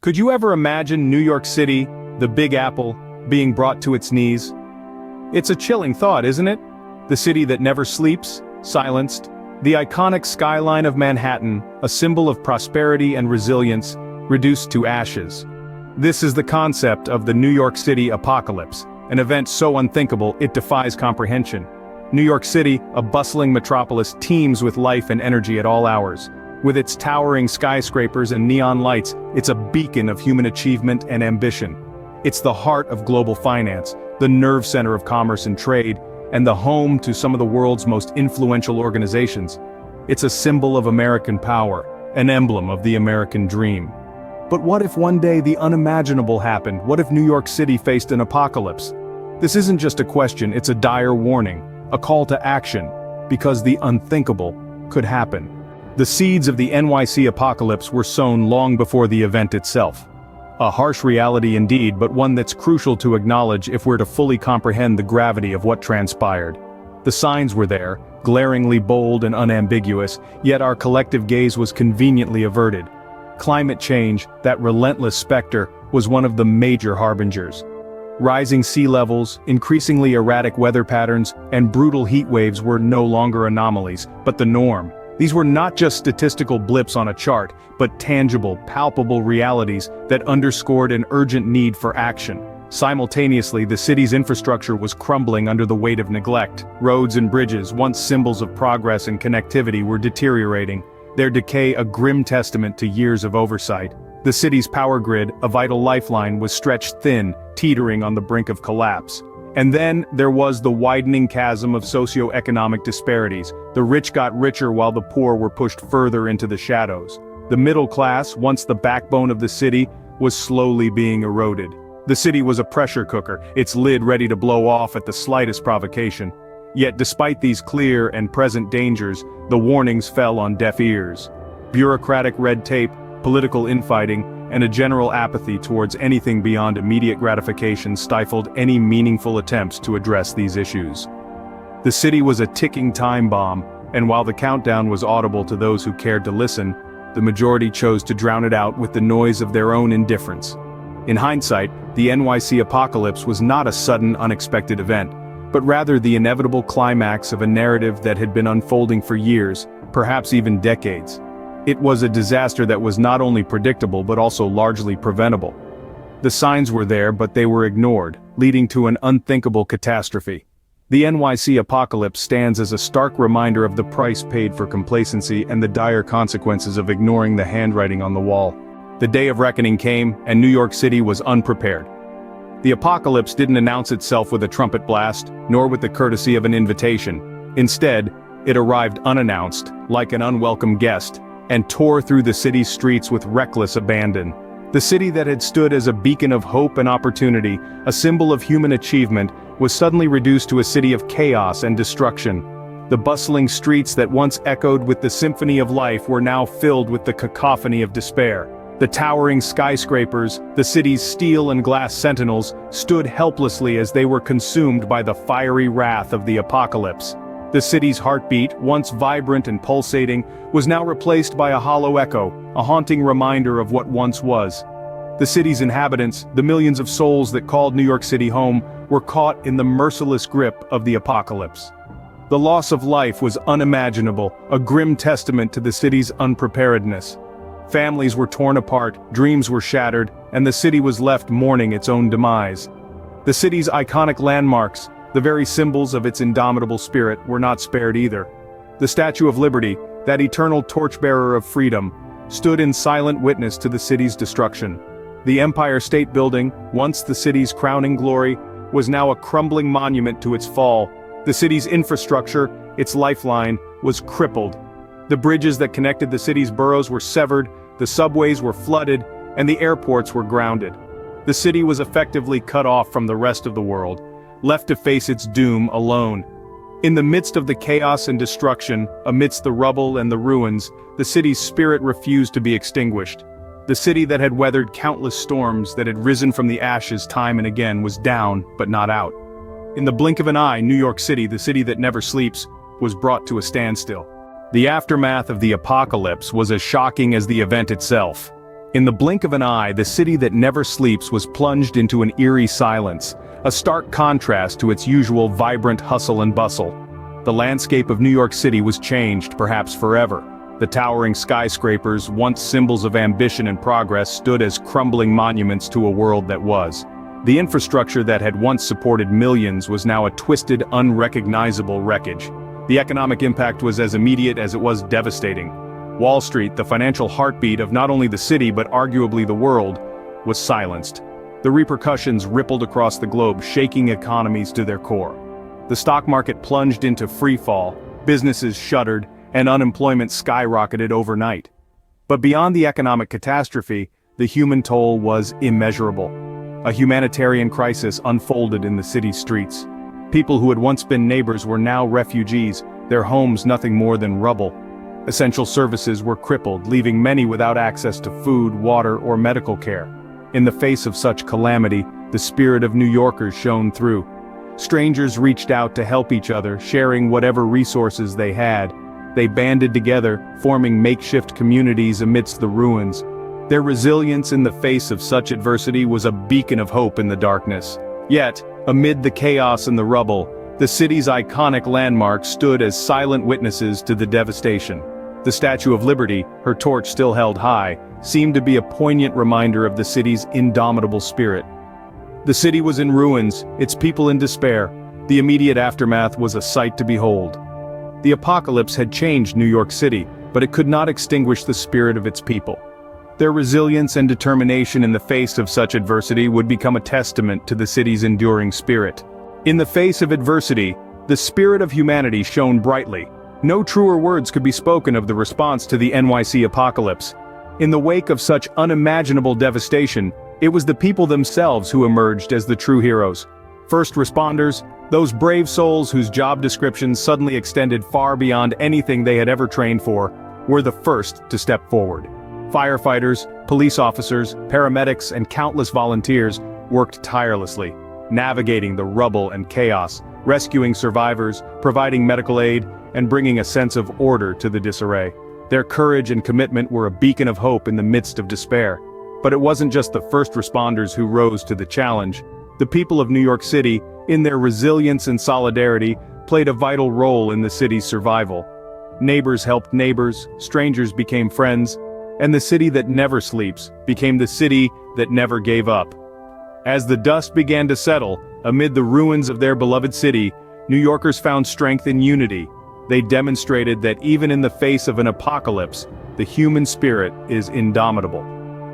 Could you ever imagine New York City, the Big Apple, being brought to its knees? It's a chilling thought, isn't it? The city that never sleeps, silenced. The iconic skyline of Manhattan, a symbol of prosperity and resilience, reduced to ashes. This is the concept of the New York City apocalypse, an event so unthinkable it defies comprehension. New York City, a bustling metropolis, teems with life and energy at all hours. With its towering skyscrapers and neon lights, it's a beacon of human achievement and ambition. It's the heart of global finance, the nerve center of commerce and trade, and the home to some of the world's most influential organizations. It's a symbol of American power, an emblem of the American dream. But what if one day the unimaginable happened? What if New York City faced an apocalypse? This isn't just a question, it's a dire warning, a call to action, because the unthinkable could happen. The seeds of the NYC apocalypse were sown long before the event itself. A harsh reality indeed, but one that's crucial to acknowledge if we're to fully comprehend the gravity of what transpired. The signs were there, glaringly bold and unambiguous, yet our collective gaze was conveniently averted. Climate change, that relentless specter, was one of the major harbingers. Rising sea levels, increasingly erratic weather patterns, and brutal heat waves were no longer anomalies, but the norm. These were not just statistical blips on a chart, but tangible, palpable realities that underscored an urgent need for action. Simultaneously, the city's infrastructure was crumbling under the weight of neglect. Roads and bridges, once symbols of progress and connectivity, were deteriorating, their decay a grim testament to years of oversight. The city's power grid, a vital lifeline, was stretched thin, teetering on the brink of collapse. And then there was the widening chasm of socio-economic disparities. The rich got richer while the poor were pushed further into the shadows. The middle class, once the backbone of the city, was slowly being eroded. The city was a pressure cooker, its lid ready to blow off at the slightest provocation. Yet despite these clear and present dangers, the warnings fell on deaf ears. Bureaucratic red tape, political infighting, and a general apathy towards anything beyond immediate gratification stifled any meaningful attempts to address these issues. The city was a ticking time bomb, and while the countdown was audible to those who cared to listen, the majority chose to drown it out with the noise of their own indifference. In hindsight, the NYC apocalypse was not a sudden, unexpected event, but rather the inevitable climax of a narrative that had been unfolding for years, perhaps even decades. It was a disaster that was not only predictable but also largely preventable. The signs were there, but they were ignored, leading to an unthinkable catastrophe. The NYC apocalypse stands as a stark reminder of the price paid for complacency and the dire consequences of ignoring the handwriting on the wall. The day of reckoning came, and New York City was unprepared. The apocalypse didn't announce itself with a trumpet blast, nor with the courtesy of an invitation. Instead, it arrived unannounced, like an unwelcome guest, and tore through the city's streets with reckless abandon. The city that had stood as a beacon of hope and opportunity, a symbol of human achievement, was suddenly reduced to a city of chaos and destruction. The bustling streets that once echoed with the symphony of life were now filled with the cacophony of despair. The towering skyscrapers, the city's steel and glass sentinels, stood helplessly as they were consumed by the fiery wrath of the apocalypse. The city's heartbeat, once vibrant and pulsating, was now replaced by a hollow echo, a haunting reminder of what once was. The city's inhabitants, the millions of souls that called New York City home, were caught in the merciless grip of the apocalypse. The loss of life was unimaginable, a grim testament to the city's unpreparedness. Families were torn apart, dreams were shattered, and the city was left mourning its own demise. The city's iconic landmarks, the very symbols of its indomitable spirit, were not spared either. The Statue of Liberty, that eternal torchbearer of freedom, stood in silent witness to the city's destruction. The Empire State Building, once the city's crowning glory, was now a crumbling monument to its fall. The city's infrastructure, its lifeline, was crippled. The bridges that connected the city's boroughs were severed, the subways were flooded, and the airports were grounded. The city was effectively cut off from the rest of the world, left to face its doom alone. In the midst of the chaos and destruction, amidst the rubble and the ruins, the city's spirit refused to be extinguished. The city that had weathered countless storms, that had risen from the ashes time and again, was down, but not out. In the blink of an eye, New York City, the city that never sleeps, was brought to a standstill. The aftermath of the apocalypse was as shocking as the event itself. In the blink of an eye, the city that never sleeps was plunged into an eerie silence, a stark contrast to its usual vibrant hustle and bustle. The landscape of New York City was changed, perhaps forever. The towering skyscrapers, once symbols of ambition and progress, stood as crumbling monuments to a world that was. The infrastructure that had once supported millions was now a twisted, unrecognizable wreckage. The economic impact was as immediate as it was devastating. Wall Street, the financial heartbeat of not only the city but arguably the world, was silenced. The repercussions rippled across the globe, shaking economies to their core. The stock market plunged into free fall, businesses shuttered, and unemployment skyrocketed overnight. But beyond the economic catastrophe, the human toll was immeasurable. A humanitarian crisis unfolded in the city's streets. People who had once been neighbors were now refugees, their homes nothing more than rubble. Essential services were crippled, leaving many without access to food, water, or medical care. In the face of such calamity, the spirit of New Yorkers shone through. Strangers reached out to help each other, sharing whatever resources they had. They banded together, forming makeshift communities amidst the ruins. Their resilience in the face of such adversity was a beacon of hope in the darkness. Yet, amid the chaos and the rubble, the city's iconic landmarks stood as silent witnesses to the devastation. The Statue of Liberty, her torch still held high, seemed to be a poignant reminder of the city's indomitable spirit. The city was in ruins, its people in despair. The immediate aftermath was a sight to behold. The apocalypse had changed New York City, but it could not extinguish the spirit of its people. Their resilience and determination in the face of such adversity would become a testament to the city's enduring spirit. In the face of adversity, the spirit of humanity shone brightly. No truer words could be spoken of the response to the NYC apocalypse. In the wake of such unimaginable devastation, it was the people themselves who emerged as the true heroes. First responders, those brave souls whose job descriptions suddenly extended far beyond anything they had ever trained for, were the first to step forward. Firefighters, police officers, paramedics, and countless volunteers worked tirelessly, navigating the rubble and chaos, rescuing survivors, providing medical aid, and bringing a sense of order to the disarray. Their courage and commitment were a beacon of hope in the midst of despair. But it wasn't just the first responders who rose to the challenge. The people of New York City, in their resilience and solidarity, played a vital role in the city's survival. Neighbors helped neighbors, strangers became friends, and the city that never sleeps became the city that never gave up. As the dust began to settle, amid the ruins of their beloved city, New Yorkers found strength in unity. They demonstrated that even in the face of an apocalypse, the human spirit is indomitable.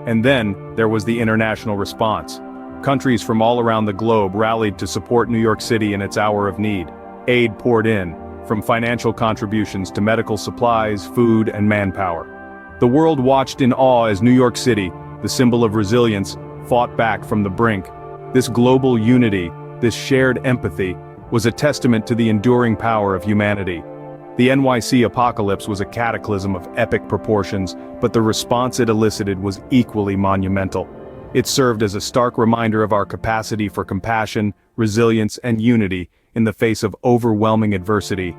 And then, there was the international response. Countries from all around the globe rallied to support New York City in its hour of need. Aid poured in, from financial contributions to medical supplies, food, and manpower. The world watched in awe as New York City, the symbol of resilience, fought back from the brink. This global unity, this shared empathy, was a testament to the enduring power of humanity. The NYC apocalypse was a cataclysm of epic proportions, but the response it elicited was equally monumental. It served as a stark reminder of our capacity for compassion, resilience, and unity in the face of overwhelming adversity.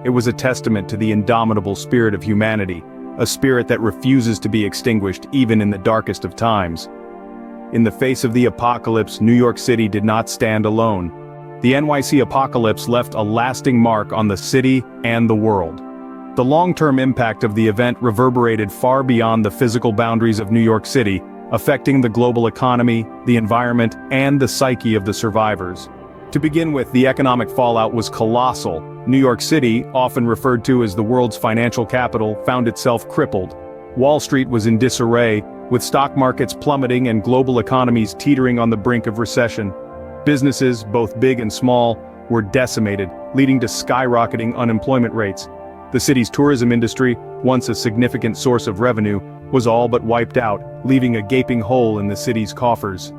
It was a testament to the indomitable spirit of humanity, a spirit that refuses to be extinguished even in the darkest of times. In the face of the apocalypse, New York City did not stand alone. The NYC apocalypse left a lasting mark on the city and the world. The long-term impact of the event reverberated far beyond the physical boundaries of New York City, affecting the global economy, the environment, and the psyche of the survivors. To begin with, the economic fallout was colossal. New York City, often referred to as the world's financial capital, found itself crippled. Wall Street was in disarray, with stock markets plummeting and global economies teetering on the brink of recession. Businesses, both big and small, were decimated, leading to skyrocketing unemployment rates. The city's tourism industry, once a significant source of revenue, was all but wiped out, leaving a gaping hole in the city's coffers.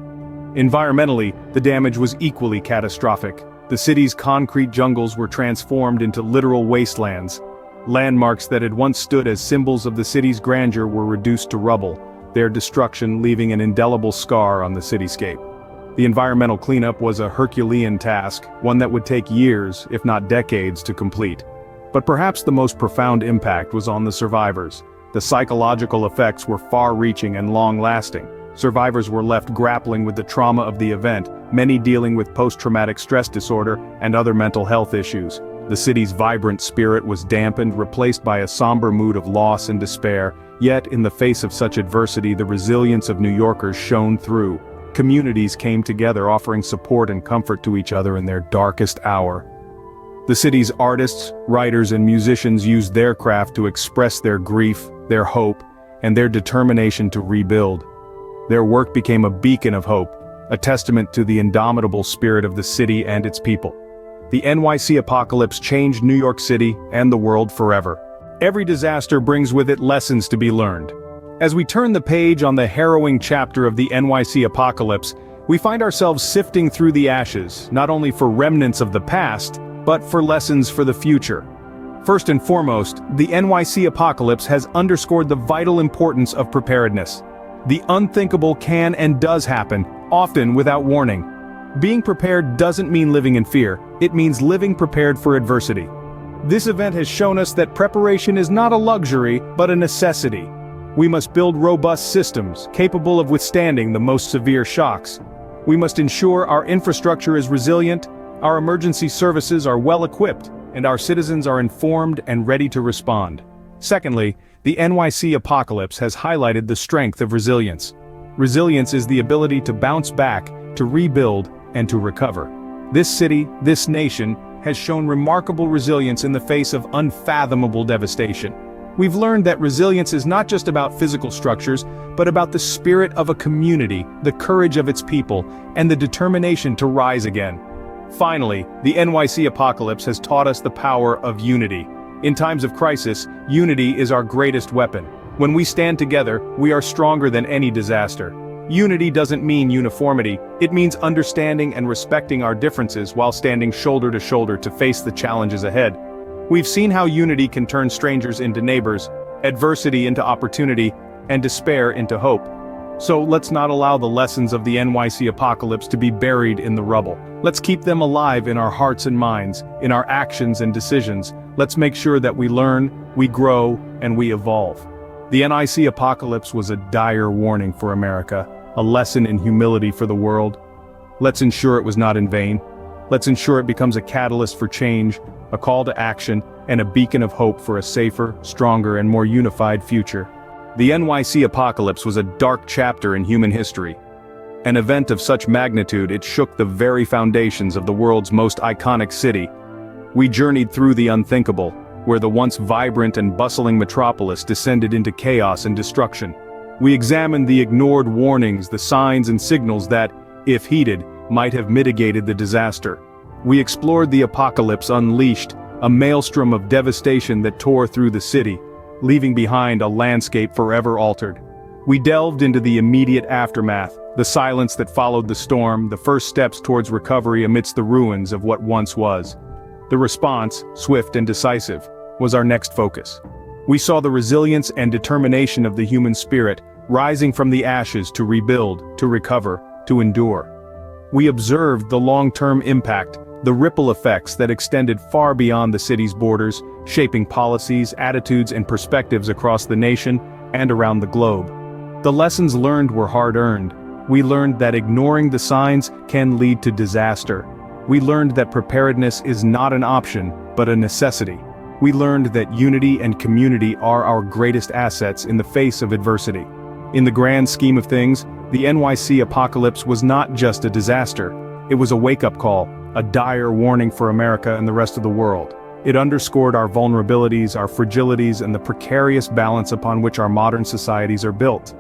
Environmentally, the damage was equally catastrophic. The city's concrete jungles were transformed into literal wastelands. Landmarks that had once stood as symbols of the city's grandeur were reduced to rubble, their destruction leaving an indelible scar on the cityscape. The environmental cleanup was a Herculean task, one that would take years, if not decades, to complete. But perhaps the most profound impact was on the survivors. The psychological effects were far-reaching and long-lasting. Survivors were left grappling with the trauma of the event, many dealing with post-traumatic stress disorder and other mental health issues. The city's vibrant spirit was dampened, replaced by a somber mood of loss and despair, yet in the face of such adversity the resilience of New Yorkers shone through. Communities came together offering support and comfort to each other in their darkest hour. The city's artists, writers and musicians used their craft to express their grief, their hope, and their determination to rebuild. Their work became a beacon of hope, a testament to the indomitable spirit of the city and its people. The NYC apocalypse changed New York City and the world forever. Every disaster brings with it lessons to be learned. As we turn the page on the harrowing chapter of the NYC apocalypse, we find ourselves sifting through the ashes, not only for remnants of the past, but for lessons for the future. First and foremost, the NYC apocalypse has underscored the vital importance of preparedness. The unthinkable can and does happen, often without warning. Being prepared doesn't mean living in fear, it means living prepared for adversity. This event has shown us that preparation is not a luxury, but a necessity. We must build robust systems, capable of withstanding the most severe shocks. We must ensure our infrastructure is resilient, our emergency services are well-equipped, and our citizens are informed and ready to respond. Secondly, the NYC apocalypse has highlighted the strength of resilience. Resilience is the ability to bounce back, to rebuild, and to recover. This city, this nation, has shown remarkable resilience in the face of unfathomable devastation. We've learned that resilience is not just about physical structures, but about the spirit of a community, the courage of its people, and the determination to rise again. Finally, the NYC apocalypse has taught us the power of unity. In times of crisis, unity is our greatest weapon. When we stand together, we are stronger than any disaster. Unity doesn't mean uniformity, it means understanding and respecting our differences while standing shoulder to shoulder to face the challenges ahead. We've seen how unity can turn strangers into neighbors, adversity into opportunity, and despair into hope. So let's not allow the lessons of the NYC apocalypse to be buried in the rubble. Let's keep them alive in our hearts and minds, in our actions and decisions. Let's make sure that we learn, we grow, and we evolve. The NYC apocalypse was a dire warning for America, a lesson in humility for the world. Let's ensure it was not in vain. Let's ensure it becomes a catalyst for change, a call to action, and a beacon of hope for a safer, stronger, and more unified future. The NYC apocalypse was a dark chapter in human history. An event of such magnitude it shook the very foundations of the world's most iconic city. We journeyed through the unthinkable, where the once vibrant and bustling metropolis descended into chaos and destruction. We examined the ignored warnings, the signs and signals that, if heeded, might have mitigated the disaster. We explored the apocalypse unleashed, a maelstrom of devastation that tore through the city, leaving behind a landscape forever altered. We delved into the immediate aftermath, the silence that followed the storm, the first steps towards recovery amidst the ruins of what once was. The response, swift and decisive, was our next focus. We saw the resilience and determination of the human spirit, rising from the ashes to rebuild, to recover, to endure. We observed the long-term impact, the ripple effects that extended far beyond the city's borders, shaping policies, attitudes, and perspectives across the nation and around the globe. The lessons learned were hard-earned. We learned that ignoring the signs can lead to disaster. We learned that preparedness is not an option, but a necessity. We learned that unity and community are our greatest assets in the face of adversity. In the grand scheme of things, the NYC apocalypse was not just a disaster. It was a wake-up call, a dire warning for America and the rest of the world. It underscored our vulnerabilities, our fragilities, and the precarious balance upon which our modern societies are built.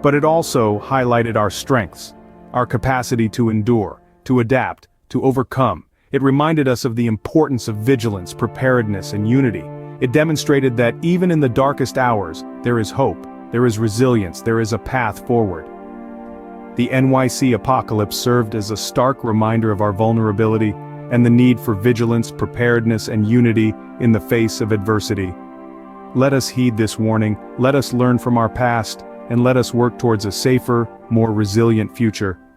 But it also highlighted our strengths, our capacity to endure, to adapt, to overcome. It reminded us of the importance of vigilance, preparedness, and unity. It demonstrated that even in the darkest hours, there is hope, there is resilience, there is a path forward. The NYC apocalypse served as a stark reminder of our vulnerability and the need for vigilance, preparedness, and unity in the face of adversity. Let us heed this warning, let us learn from our past, and let us work towards a safer, more resilient future.